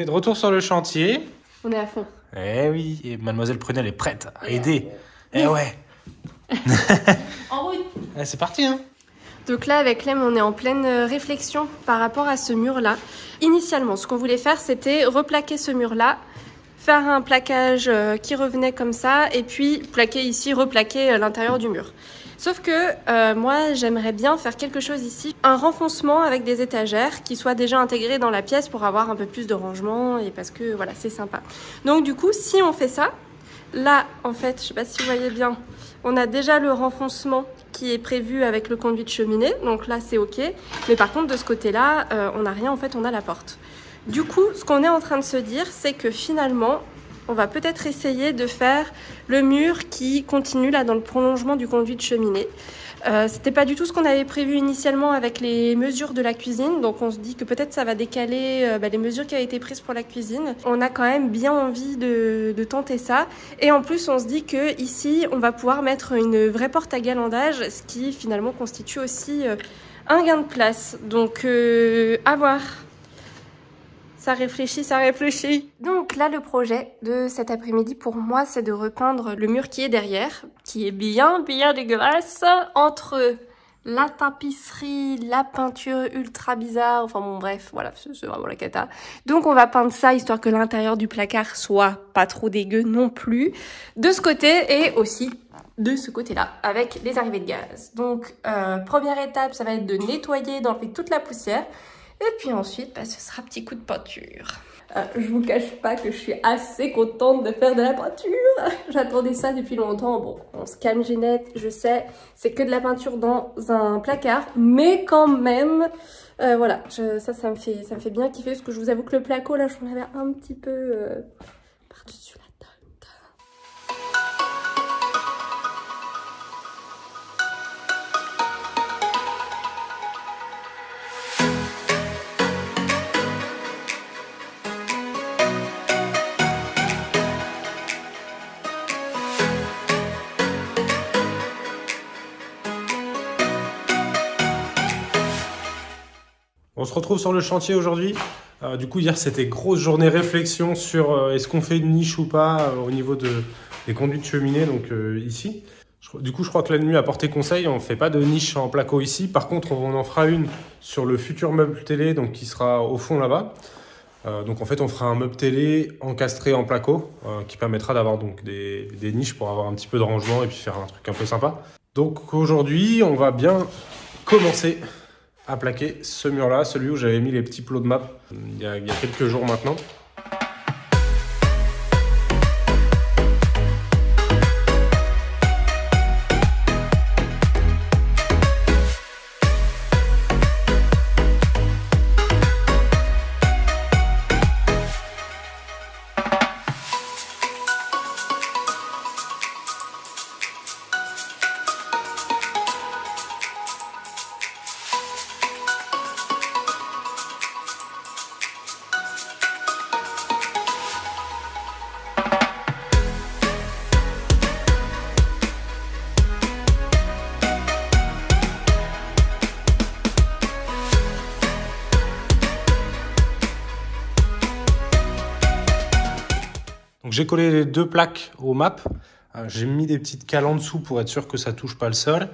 est de retour sur le chantier. On est à fond. Eh oui, et Mademoiselle Prunelle est prête à aider. Eh ouais. En route. C'est parti, hein. Donc là, avec Clem, on est en pleine réflexion par rapport à ce mur-là. Initialement, ce qu'on voulait faire, c'était replaquer ce mur-là, faire un plaquage qui revenait comme ça, et puis plaquer ici, replaquer l'intérieur du mur. Sauf que moi, j'aimerais bien faire quelque chose ici, un renfoncement avec des étagères qui soient déjà intégrées dans la pièce pour avoir un peu plus de rangement, et parce que voilà, c'est sympa. Donc du coup, si on fait ça, là, en fait, je sais pas si vous voyez bien, on a déjà le renfoncement qui est prévu avec le conduit de cheminée, donc là c'est ok. Mais par contre de ce côté-là, on n'a rien, en fait on a la porte. Du coup, ce qu'on est en train de se dire, c'est que finalement, on va peut-être essayer de faire le mur qui continue là dans le prolongement du conduit de cheminée. C'était pas du tout ce qu'on avait prévu initialement avec les mesures de la cuisine, donc on se dit que peut-être ça va décaler les mesures qui avaient été prises pour la cuisine. On a quand même bien envie de tenter ça, et en plus on se dit que ici on va pouvoir mettre une vraie porte à galandage, ce qui finalement constitue aussi un gain de place. Donc à voir. Ça réfléchit, ça réfléchit. Donc là, le projet de cet après-midi pour moi, c'est de repeindre le mur qui est derrière, qui est bien dégueulasse, entre la tapisserie, la peinture ultra bizarre, enfin bon bref, voilà, c'est vraiment la cata. Donc on va peindre ça, histoire que l'intérieur du placard soit pas trop dégueu non plus, de ce côté et aussi de ce côté-là, avec les arrivées de gaz. Donc première étape, ça va être de nettoyer, d'enlever toute la poussière. Et puis ensuite, ce sera petit coup de peinture. Je vous cache pas que je suis assez contente de faire de la peinture. J'attendais ça depuis longtemps. Bon, on se calme Ginette, je sais, c'est que de la peinture dans un placard. Mais quand même, voilà, ça me fait bien kiffer. Parce que je vous avoue que le placo, là, je m'en avais un petit peu par-dessus la tête. On se retrouve sur le chantier aujourd'hui. Du coup, hier, c'était grosse journée réflexion sur est-ce qu'on fait une niche ou pas au niveau des conduits de cheminée, donc ici. Du coup, je crois que la nuit a porté conseil, on ne fait pas de niche en placo ici. Par contre, on en fera une sur le futur meuble télé, donc qui sera au fond là-bas. Donc en fait, on fera un meuble télé encastré en placo qui permettra d'avoir donc des niches pour avoir un petit peu de rangement et puis faire un truc un peu sympa. Donc aujourd'hui, on va bien commencer à plaquer ce mur-là, celui où j'avais mis les petits plots de map il y a quelques jours maintenant. Donc j'ai collé les deux plaques au map, j'ai mis des petites cales en dessous pour être sûr que ça touche pas le sol.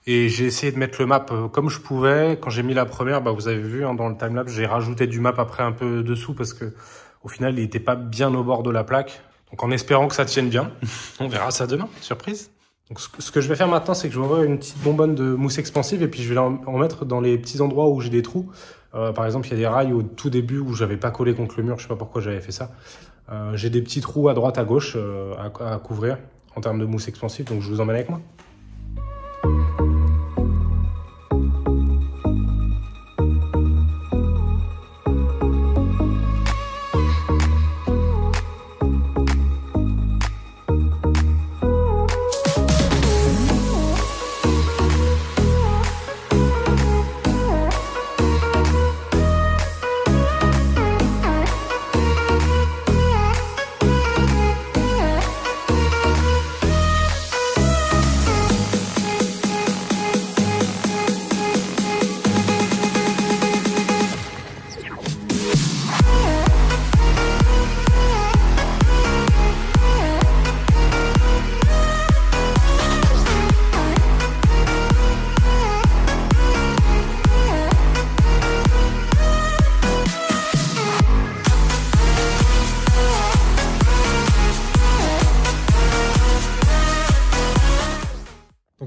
Et j'ai essayé de mettre le map comme je pouvais. Quand j'ai mis la première, vous avez vu dans le timelapse, j'ai rajouté du map après un peu dessous parce que au final il n'était pas bien au bord de la plaque. Donc en espérant que ça tienne bien, on verra ça demain, surprise. Donc ce que je vais faire maintenant, c'est que je vais ouvrir une petite bonbonne de mousse expansive et puis je vais en mettre dans les petits endroits où j'ai des trous. Par exemple, il y a des rails au tout début où j'avais pas collé contre le mur, je sais pas pourquoi j'avais fait ça. J'ai des petits trous à droite, à gauche à couvrir en termes de mousse expansive, donc je vous emmène avec moi.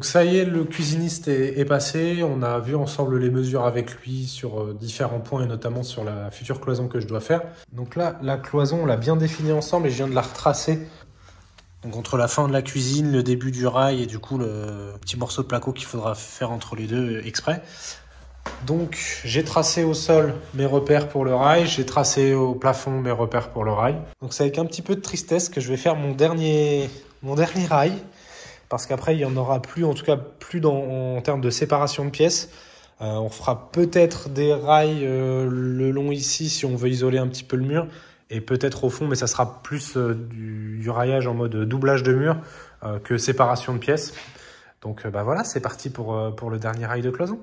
Donc ça y est, le cuisiniste est passé. On a vu ensemble les mesures avec lui sur différents points et notamment sur la future cloison que je dois faire. Donc là, la cloison, on l'a bien définie ensemble et je viens de la retracer. Donc entre la fin de la cuisine, le début du rail et du coup le petit morceau de placo qu'il faudra faire entre les deux exprès. Donc j'ai tracé au sol mes repères pour le rail, j'ai tracé au plafond mes repères pour le rail. Donc c'est avec un petit peu de tristesse que je vais faire mon dernier rail. Parce qu'après, il n'y en aura plus, en tout cas plus en termes de séparation de pièces. On fera peut-être des rails le long ici si on veut isoler un petit peu le mur. Et peut-être au fond, mais ça sera plus du raillage en mode doublage de mur que séparation de pièces. Donc voilà, c'est parti pour le dernier rail de cloison.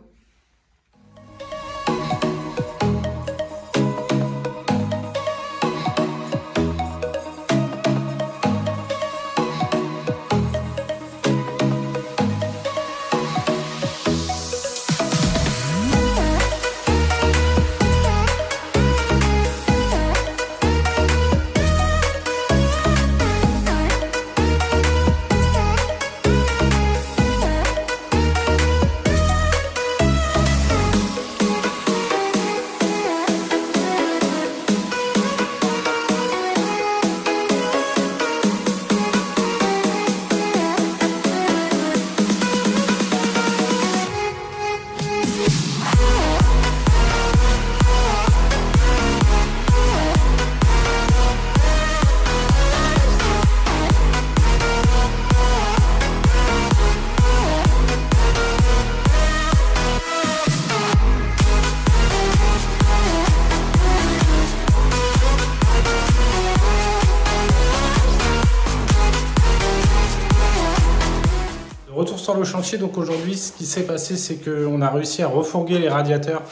Retour sur le chantier, donc aujourd'hui ce qui s'est passé c'est qu'on a réussi à refourguer les radiateurs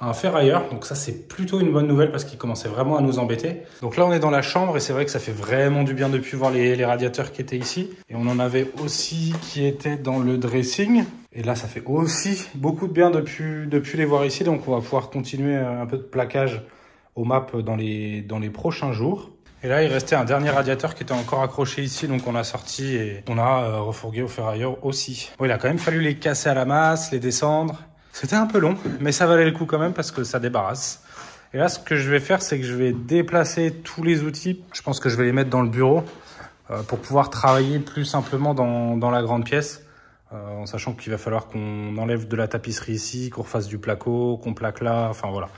à un ferrailleur, donc ça c'est plutôt une bonne nouvelle parce qu'il commençait vraiment à nous embêter. Donc là on est dans la chambre et c'est vrai que ça fait vraiment du bien depuis voir les radiateurs qui étaient ici. Et on en avait aussi qui étaient dans le dressing. Et là ça fait aussi beaucoup de bien depuis les voir ici, donc on va pouvoir continuer un peu de plaquage au MAP dans les prochains jours. Et là, il restait un dernier radiateur qui était encore accroché ici, donc on l'a sorti et on a refourgué au ferrailleur aussi. Bon, il a quand même fallu les casser à la masse, les descendre. C'était un peu long, mais ça valait le coup quand même parce que ça débarrasse. Et là, ce que je vais faire, c'est que je vais déplacer tous les outils. Je pense que je vais les mettre dans le bureau pour pouvoir travailler plus simplement dans la grande pièce. En sachant qu'il va falloir qu'on enlève de la tapisserie ici, qu'on refasse du placo, qu'on plaque là, enfin voilà.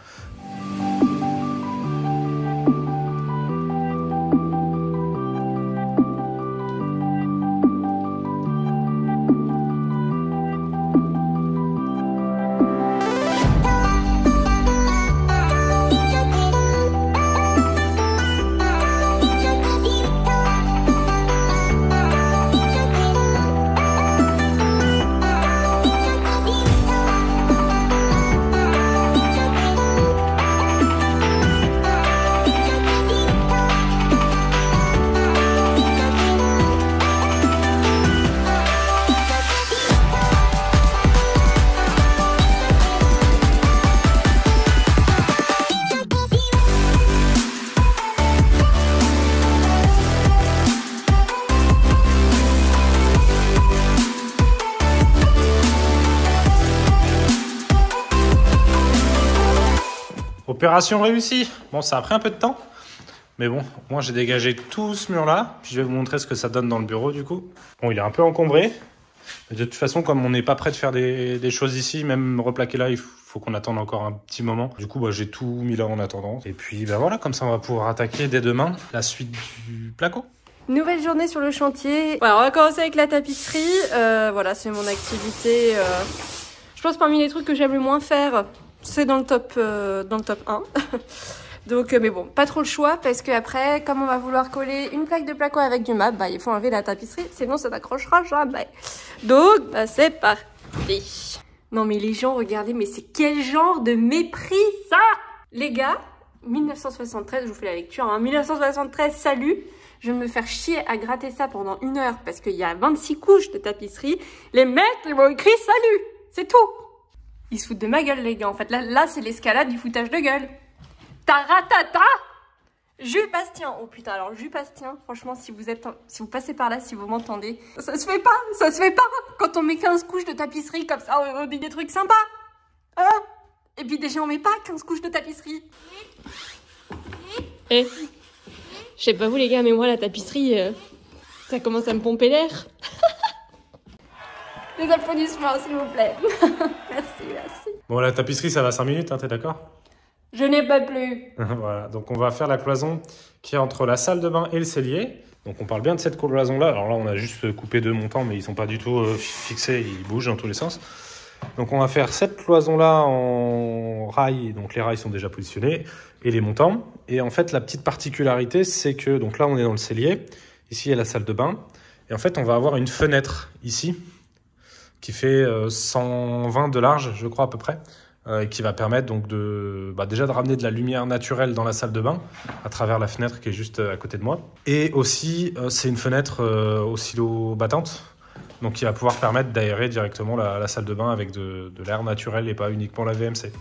Opération réussie. Bon, ça a pris un peu de temps. Mais bon, moi j'ai dégagé tout ce mur-là. Puis je vais vous montrer ce que ça donne dans le bureau du coup. Bon, il est un peu encombré. Mais de toute façon, comme on n'est pas prêt de faire des choses ici, même replaquer là, il faut qu'on attende encore un petit moment. Du coup, j'ai tout mis là en attendant. Et puis voilà, comme ça on va pouvoir attaquer dès demain la suite du placo. Nouvelle journée sur le chantier. Voilà, on va commencer avec la tapisserie. Voilà, c'est mon activité. Je pense parmi les trucs que j'aime le moins faire, c'est dans le top 1. Donc, mais bon, pas trop le choix parce que après, comme on va vouloir coller une plaque de placo avec du MAP, il faut enlever la tapisserie, sinon ça n'accrochera jamais. Donc, c'est parti. Non mais les gens, regardez, mais c'est quel genre de mépris ça? Les gars, 1973, je vous fais la lecture, 1973, salut. Je vais me faire chier à gratter ça pendant 1 heure parce qu'il y a 26 couches de tapisserie. Les mecs, ils m'ont écrit salut, c'est tout. Ils se foutent de ma gueule, les gars. En fait, là c'est l'escalade du foutage de gueule. Taratata! Jules Bastien, oh putain, alors Jules Bastien, franchement, si vous passez par là, si vous m'entendez, ça se fait pas quand on met 15 couches de tapisserie comme ça, on dit des trucs sympas, hein. Et puis déjà, on met pas 15 couches de tapisserie. Eh, je sais pas vous les gars, mais moi la tapisserie, ça commence à me pomper l'air. Des applaudissements, s'il vous plaît. Merci. Bon, la tapisserie, ça va 5 minutes, hein, t'es d'accord? Je n'ai pas plus. Voilà, donc on va faire la cloison qui est entre la salle de bain et le cellier. Donc on parle bien de cette cloison-là. Alors là, on a juste coupé 2 montants, mais ils sont pas du tout fixés, ils bougent dans tous les sens. Donc on va faire cette cloison-là en rails, donc les rails sont déjà positionnés, et les montants. Et en fait, la petite particularité, c'est que, donc là, on est dans le cellier. Ici, il y a la salle de bain. Et en fait, on va avoir une fenêtre ici, qui fait 120 de large, je crois à peu près. Qui va permettre donc déjà de ramener de la lumière naturelle dans la salle de bain à travers la fenêtre qui est juste à côté de moi. Et aussi, c'est une fenêtre oscillo-battante, donc qui va pouvoir permettre d'aérer directement la salle de bain avec de l'air naturel et pas uniquement la VMC.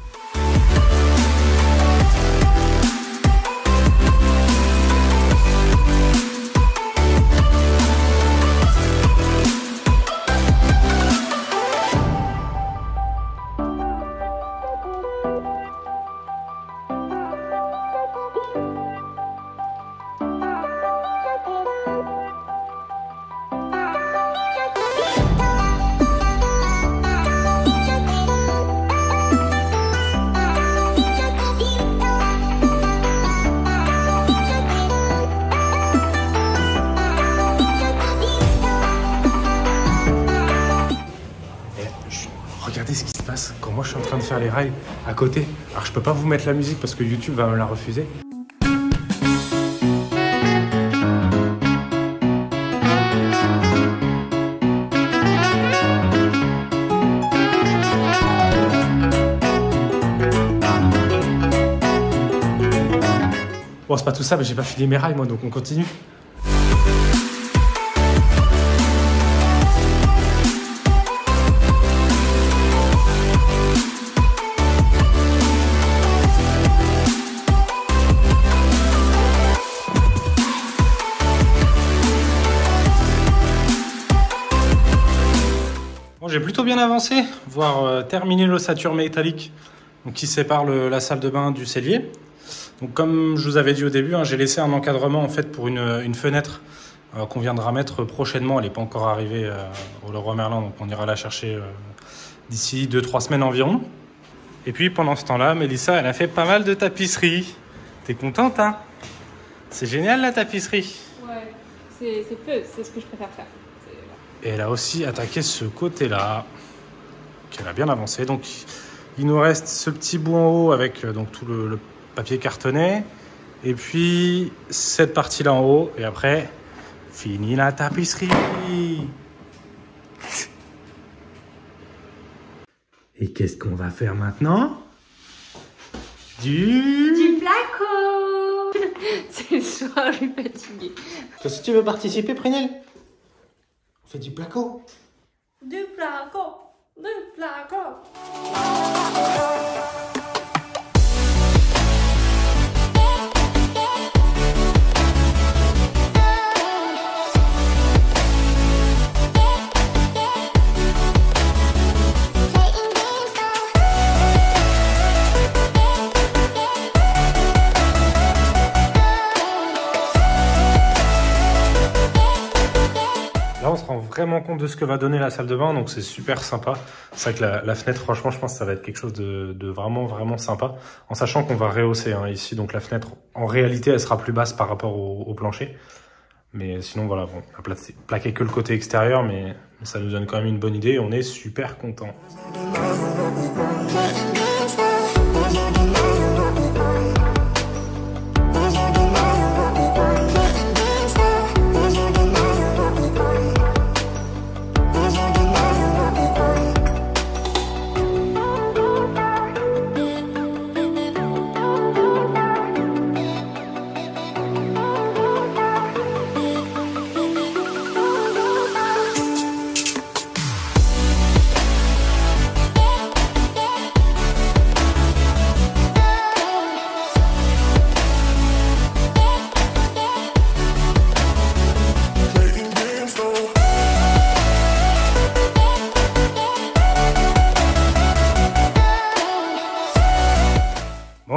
Regardez ce qui se passe quand moi je suis en train de faire les rails à côté. Alors je peux pas vous mettre la musique parce que YouTube va me la refuser. Bon, c'est pas tout ça, mais j'ai pas filé mes rails moi, donc on continue. J'ai plutôt bien avancé, voire terminé l'ossature métallique donc, qui sépare la salle de bain du cellier. Donc, comme je vous avais dit au début, hein, j'ai laissé un encadrement en fait, pour une fenêtre qu'on viendra mettre prochainement. Elle n'est pas encore arrivée au Leroy Merlin, donc on ira la chercher d'ici 2-3 semaines environ. Et puis pendant ce temps-là, Mélissa, elle a fait pas mal de tapisserie. T'es contente, hein? C'est génial la tapisserie. Ouais, c'est feu, c'est ce que je préfère faire. Et elle a aussi attaqué ce côté-là, qu'elle a bien avancé. Donc, il nous reste ce petit bout en haut avec donc, tout le papier cartonné. Et puis, cette partie-là en haut. Et après, fini la tapisserie. Et qu'est-ce qu'on va faire maintenant? Du placo. C'est le soir, je suis fatiguée. Toi aussi, tu veux participer, Prunelle? On fait du placo. Du placo. Du placo. Là, on se rend vraiment compte de ce que va donner la salle de bain, donc c'est super sympa. C'est vrai que la fenêtre, franchement, je pense que ça va être quelque chose de vraiment, vraiment sympa. En sachant qu'on va rehausser hein, ici, donc la fenêtre, en réalité, elle sera plus basse par rapport au plancher. Mais sinon, voilà, bon, on a plaqué que le côté extérieur, mais ça nous donne quand même une bonne idée et on est super content.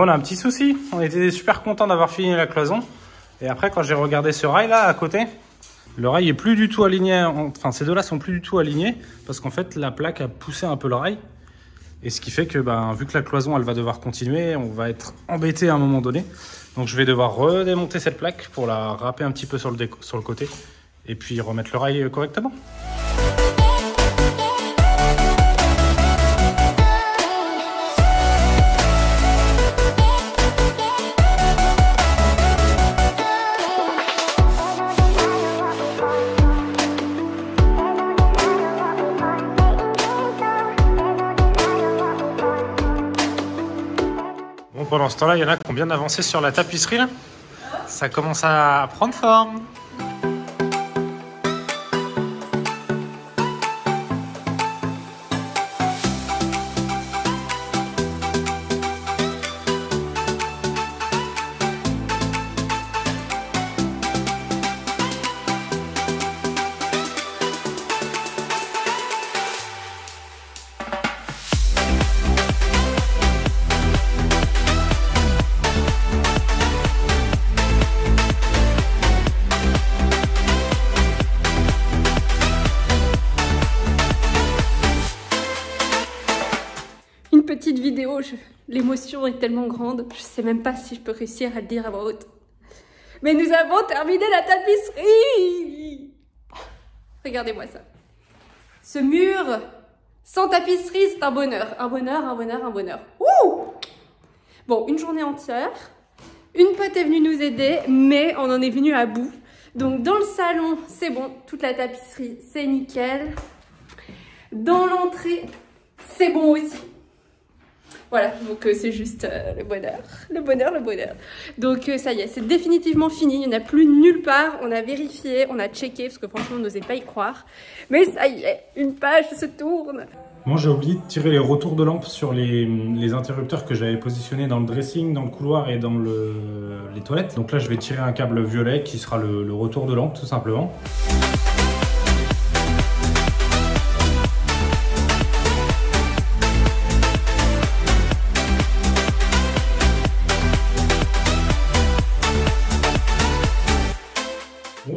Bon, on a un petit souci. On était super content d'avoir fini la cloison. Et après, quand j'ai regardé ce rail là à côté, le rail est plus du tout aligné. Enfin, ces deux-là sont plus du tout alignés parce qu'en fait, la plaque a poussé un peu le rail. Et ce qui fait que, vu que la cloison, elle va devoir continuer, on va être embêté à un moment donné. Donc, je vais devoir redémonter cette plaque pour la râper un petit peu sur le côté et puis remettre le rail correctement. Pendant ce temps-là, il y en a qui ont bien avancé sur la tapisserie là. Ça commence à prendre forme. Petite vidéo, l'émotion est tellement grande, je sais même pas si je peux réussir à le dire à voix haute. Mais nous avons terminé la tapisserie! Regardez-moi ça. Ce mur sans tapisserie, c'est un bonheur. Un bonheur, un bonheur, un bonheur. Ouh! Bon, une journée entière. Une pote est venue nous aider, mais on en est venu à bout. Donc dans le salon, c'est bon, toute la tapisserie, c'est nickel. Dans l'entrée, c'est bon aussi. Voilà, donc c'est juste le bonheur, le bonheur, le bonheur. Donc ça y est, c'est définitivement fini, il n'y en a plus nulle part. On a vérifié, on a checké, parce que franchement on n'osait pas y croire. Mais ça y est, une page se tourne. Moi j'ai oublié de tirer les retours de lampe sur les interrupteurs que j'avais positionnés dans le dressing, dans le couloir et dans les toilettes. Donc là je vais tirer un câble violet qui sera le retour de lampe tout simplement.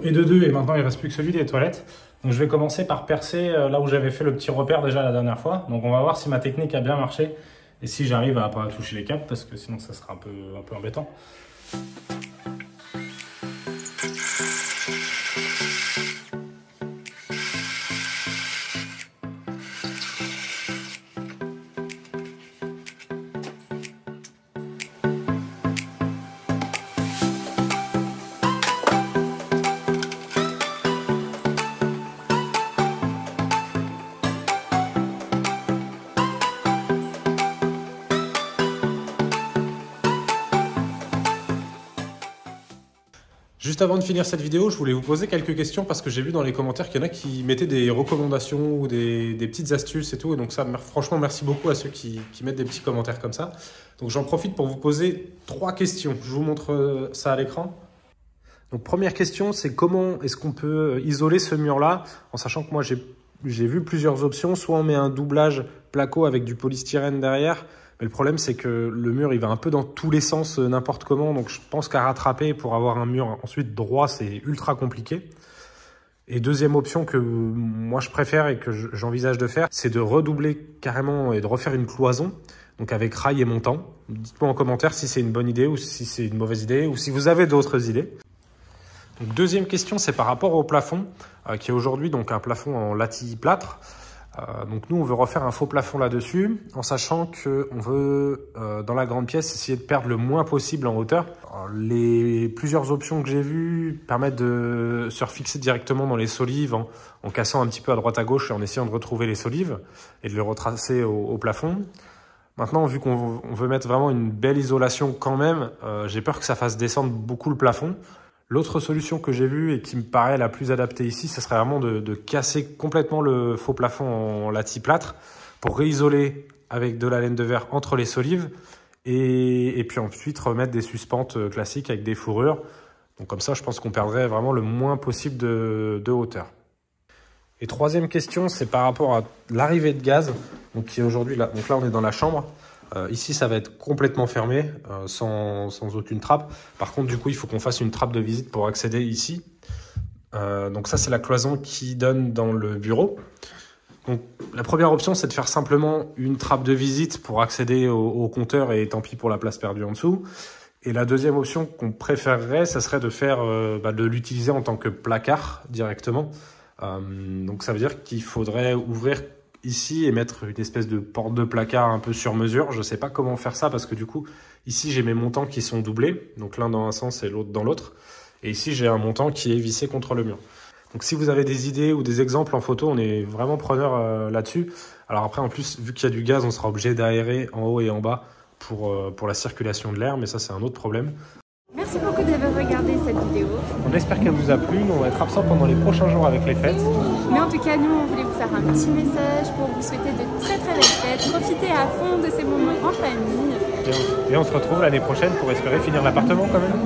Et de deux, et maintenant il ne reste plus que celui des toilettes. Donc je vais commencer par percer là où j'avais fait le petit repère déjà la dernière fois. Donc on va voir si ma technique a bien marché et si j'arrive à pas toucher les câbles parce que sinon ça sera un peu embêtant. Juste avant de finir cette vidéo, je voulais vous poser quelques questions parce que j'ai vu dans les commentaires qu'il y en a qui mettaient des recommandations ou des petites astuces et tout. Et donc ça, franchement, merci beaucoup à ceux qui mettent des petits commentaires comme ça. Donc j'en profite pour vous poser 3 questions. Je vous montre ça à l'écran. Donc première question, c'est comment est-ce qu'on peut isoler ce mur-là, en sachant que moi j'ai vu plusieurs options. Soit on met un doublage placo avec du polystyrène derrière. Mais le problème, c'est que le mur, il va un peu dans tous les sens, n'importe comment. Donc, je pense qu'à rattraper pour avoir un mur ensuite droit, c'est ultra compliqué. Et deuxième option que moi, je préfère et que j'envisage de faire, c'est de redoubler carrément et de refaire une cloison. Donc, avec rail et montant. Dites-moi en commentaire si c'est une bonne idée ou si c'est une mauvaise idée ou si vous avez d'autres idées. Donc, deuxième question, c'est par rapport au plafond, qui est aujourd'hui donc un plafond en lattice plâtre. Donc nous, on veut refaire un faux plafond là-dessus, en sachant qu'on veut, dans la grande pièce, essayer de perdre le moins possible en hauteur. Alors, plusieurs options que j'ai vues permettent de se refixer directement dans les solives en cassant un petit peu à droite à gauche et en essayant de retrouver les solives et de les retracer au plafond. Maintenant, vu qu'on veut mettre vraiment une belle isolation quand même, j'ai peur que ça fasse descendre beaucoup le plafond. L'autre solution que j'ai vue et qui me paraît la plus adaptée ici, ce serait vraiment de casser complètement le faux plafond en lattice plâtre pour réisoler avec de la laine de verre entre les solives et puis ensuite remettre des suspentes classiques avec des fourrures. Donc comme ça, je pense qu'on perdrait vraiment le moins possible de hauteur. Et troisième question, c'est par rapport à l'arrivée de gaz, donc qui est aujourd'hui là. Donc là, on est dans la chambre. Ici, ça va être complètement fermé, sans aucune trappe. Par contre, du coup, il faut qu'on fasse une trappe de visite pour accéder ici. Donc ça, c'est la cloison qui donne dans le bureau. Donc la première option, c'est de faire simplement une trappe de visite pour accéder au compteur et tant pis pour la place perdue en dessous. Et la deuxième option qu'on préférerait, ça serait de faire, de l'utiliser en tant que placard directement. Donc ça veut dire qu'il faudrait ouvrir ici et mettre une espèce de porte de placard un peu sur mesure. Je ne sais pas comment faire ça parce que du coup, ici j'ai mes montants qui sont doublés, donc l'un dans un sens et l'autre dans l'autre. Et ici j'ai un montant qui est vissé contre le mur. Donc si vous avez des idées ou des exemples en photo, on est vraiment preneur là-dessus. Alors après, en plus, vu qu'il y a du gaz, on sera obligé d'aérer en haut et en bas pour la circulation de l'air, mais ça c'est un autre problème. Merci beaucoup d'avoir regardé cette vidéo. On espère qu'elle vous a plu. Nous, on va être absents pendant les prochains jours avec les fêtes. Mais en tout cas, nous, on voulait vous faire un petit message pour vous souhaiter de très très belles fêtes. Profitez à fond de ces moments en famille. Et on se retrouve l'année prochaine pour espérer finir l'appartement quand même.